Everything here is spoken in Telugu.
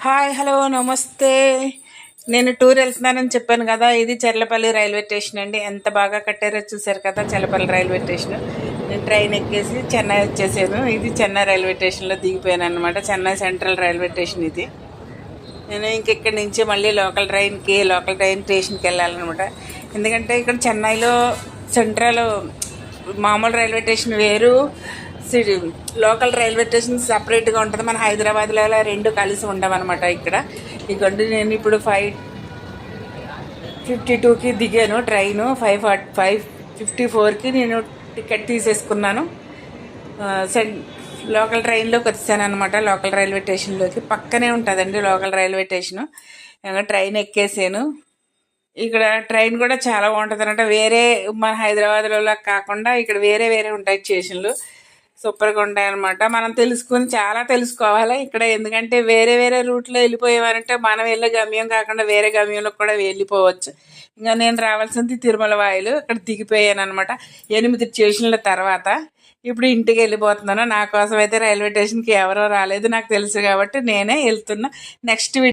హాయ్ హలో నమస్తే. నేను టూర్ వెళ్తున్నానని చెప్పాను కదా. ఇది చెర్లపల్లి రైల్వే స్టేషన్ అండి. ఎంత బాగా కట్టారో చూశారు కదా. Cherlapalli railway station. నేను ట్రైన్ ఎక్కేసి చెన్నై వచ్చేసాను. ఇది చెన్నై రైల్వే స్టేషన్లో దిగిపోయాను అనమాట. చెన్నై సెంట్రల్ రైల్వే స్టేషన్ ఇది. నేను ఇంకెక్కడి నుంచి మళ్ళీ లోకల్ ట్రైన్ స్టేషన్కి వెళ్ళాలన్నమాట. ఎందుకంటే ఇక్కడ చెన్నైలో సెంట్రల్ మామూలు రైల్వే స్టేషన్ వేరు, సిటీ లోకల్ రైల్వే స్టేషన్ సపరేట్గా ఉంటుంది. మన హైదరాబాద్లో అలా రెండు కలిసి ఉండవన్నమాట. ఇక్కడ ఇకండి నేను ఇప్పుడు 5:52కి దిగాను. ట్రైను 5:54కి నేను టికెట్ తీసేసుకున్నాను. లోకల్ ట్రైన్లోకి వచ్చాను అనమాట. లోకల్ రైల్వే స్టేషన్లోకి పక్కనే ఉంటుందండి లోకల్ రైల్వే స్టేషను. ట్రైన్ ఎక్కేసాను. ఇక్కడ ట్రైన్ కూడా చాలా బాగుంటుంది అనమాట. వేరే మన హైదరాబాద్లో కాకుండా ఇక్కడ వేరే వేరే ఉంటాయి స్టేషన్లు. సూపర్గా ఉంటాయి అనమాట. మనం చాలా తెలుసుకోవాలి ఇక్కడ. ఎందుకంటే వేరే వేరే రూట్లో వెళ్ళిపోయేవారంటే మనం వెళ్ళే గమ్యం కాకుండా వేరే గమ్యంలో కూడా వెళ్ళిపోవచ్చు. ఇంకా నేను రావాల్సింది తిరుమల వాయిలు. ఇక్కడ దిగిపోయాను అనమాట 8 స్టేషన్ల తర్వాత. ఇప్పుడు ఇంటికి వెళ్ళిపోతున్నాను. నా కోసం అయితే రైల్వే స్టేషన్కి ఎవరో రాలేదు, నాకు తెలుసు కాబట్టి నేనే వెళ్తున్నా. నెక్స్ట్